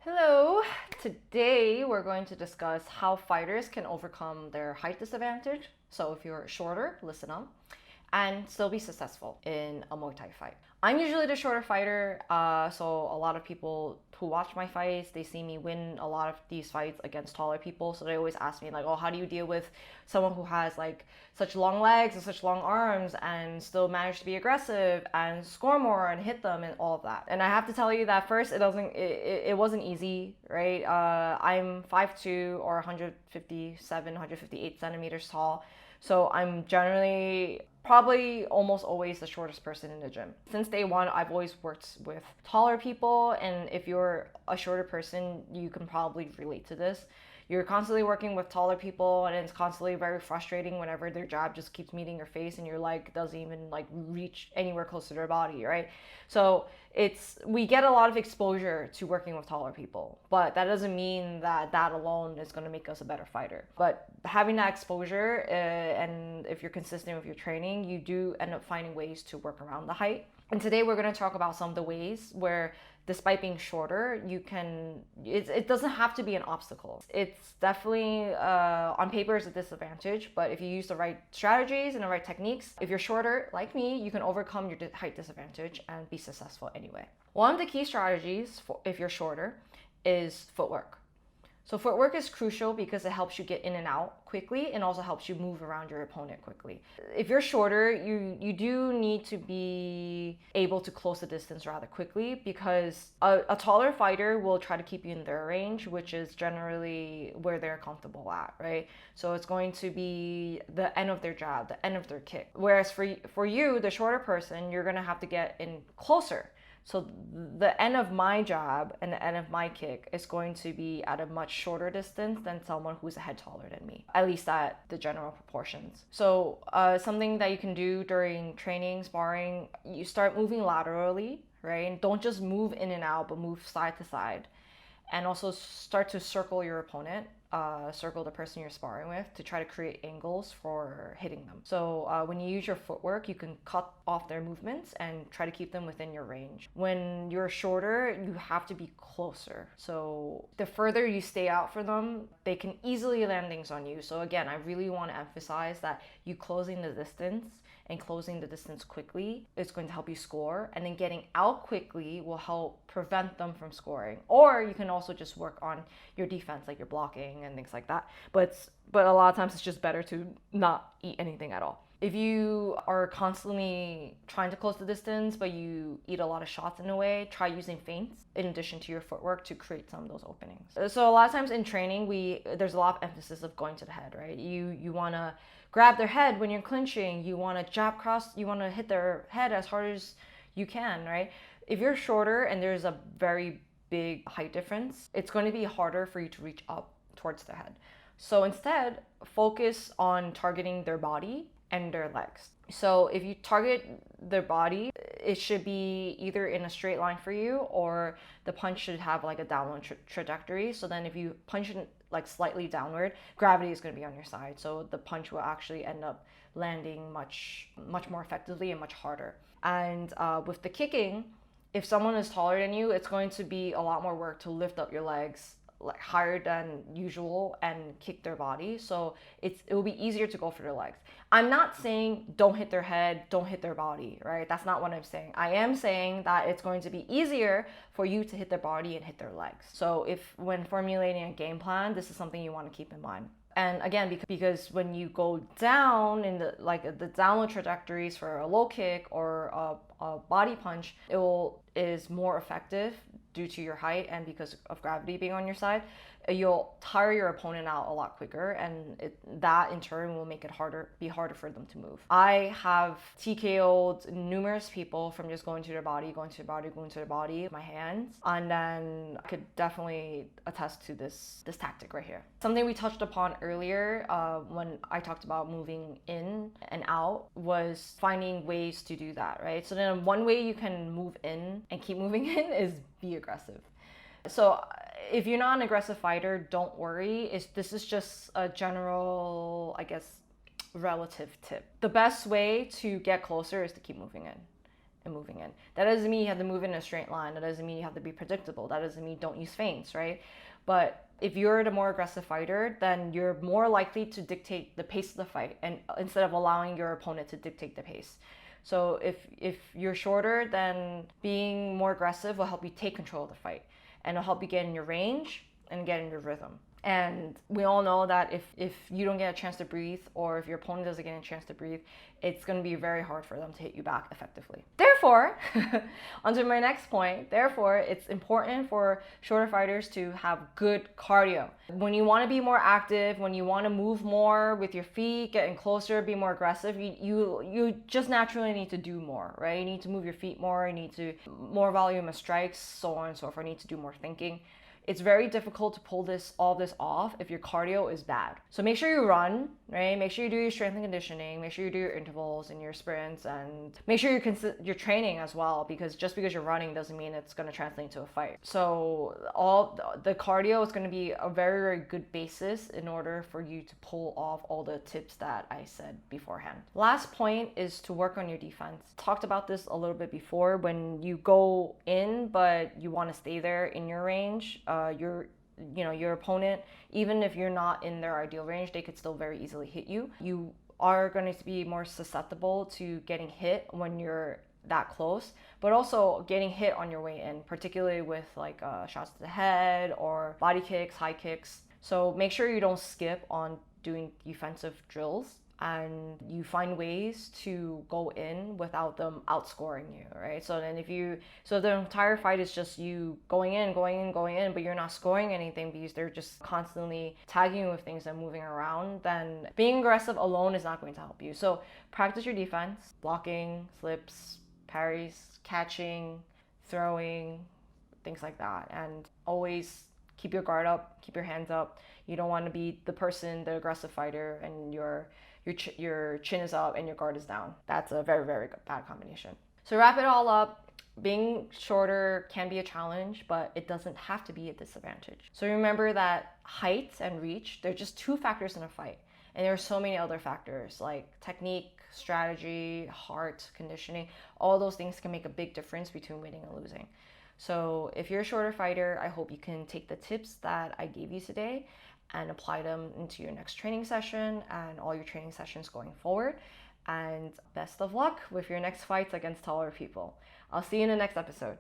Hello! Today we're going to discuss how fighters can overcome their height disadvantage. So if you're shorter, listen up, and still be successful in a Muay Thai fight. I'm usually the shorter fighter, so a lot of people who watch my fights, they see me win a lot of these fights against taller people. So they always ask me like, oh, how do you deal with someone who has like such long legs and such long arms and still manage to be aggressive and score more and hit them and all of that. And I have to tell you that first, it wasn't easy, right? I'm 5'2" or 157, 158 centimeters tall. So I'm generally probably almost always the shortest person in the gym. Since day one, I've always worked with taller people, and if you're a shorter person, you can probably relate to this. You're constantly working with taller people, and it's constantly very frustrating whenever their jab just keeps meeting your face and your leg doesn't even like reach anywhere close to their body, right? So we get a lot of exposure to working with taller people, but that doesn't mean that that alone is going to make us a better fighter. But having that exposure, and if you're consistent with your training, you do end up finding ways to work around the height. And today we're going to talk about some of the ways where, despite being shorter, it doesn't have to be an obstacle. It's definitely, on paper, is a disadvantage, but if you use the right strategies and the right techniques, if you're shorter, like me, you can overcome your height disadvantage and be successful anyway. One of the key strategies if you're shorter is footwork. So footwork is crucial because it helps you get in and out quickly and also helps you move around your opponent quickly. If you're shorter, you do need to be able to close the distance rather quickly, because a taller fighter will try to keep you in their range, which is generally where they're comfortable at, right? So it's going to be the end of their jab, the end of their kick. Whereas for you, the shorter person, you're gonna have to get in closer. So the end of my jab and the end of my kick is going to be at a much shorter distance than someone who's a head taller than me, at least at the general proportions. So something that you can do during training, sparring, you start moving laterally, right? And don't just move in and out, but move side to side. And also start to circle your opponent, circle the person you're sparring with, to try to create angles for hitting them. So when you use your footwork, you can cut off their movements and try to keep them within your range. When you're shorter, you have to be closer. So the further you stay out for them, they can easily land things on you. So again, I really want to emphasize that you closing the distance and closing the distance quickly is going to help you score, and then getting out quickly will help prevent them from scoring. Or you can also just work on your defense, like your blocking and things like that. But a lot of times it's just better to not eat anything at all. If you are constantly trying to close the distance, but you eat a lot of shots in a way, try using feints in addition to your footwork to create some of those openings. So a lot of times in training, there's a lot of emphasis of going to the head, right? You want to grab their head when you're clinching, you want to jab cross, you want to hit their head as hard as you can, right? If you're shorter and there's a very big height difference, it's going to be harder for you to reach up towards their head. So instead, focus on targeting their body and their legs. So if you target their body, it should be either in a straight line for you, or the punch should have like a downward trajectory. So then if you punch it like slightly downward, gravity is going to be on your side. So the punch will actually end up landing much more effectively and much harder. And with the kicking, if someone is taller than you, it's going to be a lot more work to lift up your legs like higher than usual and kick their body. So it will be easier to go for their legs. I'm not saying don't hit their head, don't hit their body, right? That's not what I'm saying. I am saying that it's going to be easier for you to hit their body and hit their legs. So when formulating a game plan, this is something you want to keep in mind. And again, because when you go down in the downward trajectories for a low kick or a body punch, is more effective due to your height and because of gravity being on your side. You'll tire your opponent out a lot quicker, and that in turn will make it be harder for them to move. I have TKO'd numerous people from just going to their body, going to their body, going to their body with my hands, and then I could definitely attest to this tactic right here. Something we touched upon earlier when I talked about moving in and out was finding ways to do that, right? So then one way you can move in and keep moving in is be aggressive. So if you're not an aggressive fighter, don't worry. This is just a general, I guess, relative tip. The best way to get closer is to keep moving in and moving in. That doesn't mean you have to move in a straight line. That doesn't mean you have to be predictable. That doesn't mean don't use feints, right? But if you're the more aggressive fighter, then you're more likely to dictate the pace of the fight, and instead of allowing your opponent to dictate the pace. So if you're shorter, then being more aggressive will help you take control of the fight, and it'll help you get in your range and get in your rhythm. And we all know that if you don't get a chance to breathe, or if your opponent doesn't get a chance to breathe, it's going to be very hard for them to hit you back effectively. Therefore, onto my next point, therefore, it's important for shorter fighters to have good cardio. When you want to be more active, when you want to move more with your feet, getting closer, be more aggressive, you just naturally need to do more, right? You need to move your feet more, you need to more volume of strikes, so on and so forth. You need to do more thinking. It's very difficult to pull all this off if your cardio is bad. So make sure you run, right? Make sure you do your strength and conditioning. Make sure you do your intervals and your sprints, and make sure you're training as well, because just because you're running doesn't mean it's going to translate into a fight. So all the cardio is going to be a very, very good basis in order for you to pull off all the tips that I said beforehand. Last point is to work on your defense. Talked about this a little bit before. When you go in, but you want to stay there in your range, your opponent, even if you're not in their ideal range, they could still very easily hit you. You are going to be more susceptible to getting hit when you're that close, but also getting hit on your way in, particularly with like shots to the head or body kicks, high kicks. So make sure you don't skip on doing defensive drills, and you find ways to go in without them outscoring you, right? So then so the entire fight is just you going in, but you're not scoring anything because they're just constantly tagging you with things and moving around, then being aggressive alone is not going to help you. So practice your defense, blocking, slips, parries, catching, throwing, things like that. And always keep your guard up, keep your hands up. You don't want to be the aggressive fighter, and your chin is up and your guard is down. That's a very, very bad combination. So wrap it all up, being shorter can be a challenge, but it doesn't have to be a disadvantage. So remember that height and reach, they're just two factors in a fight. And there are so many other factors like technique, strategy, heart, conditioning. All those things can make a big difference between winning and losing. So if you're a shorter fighter, I hope you can take the tips that I gave you today and apply them into your next training session and all your training sessions going forward. And best of luck with your next fights against taller people. I'll see you in the next episode.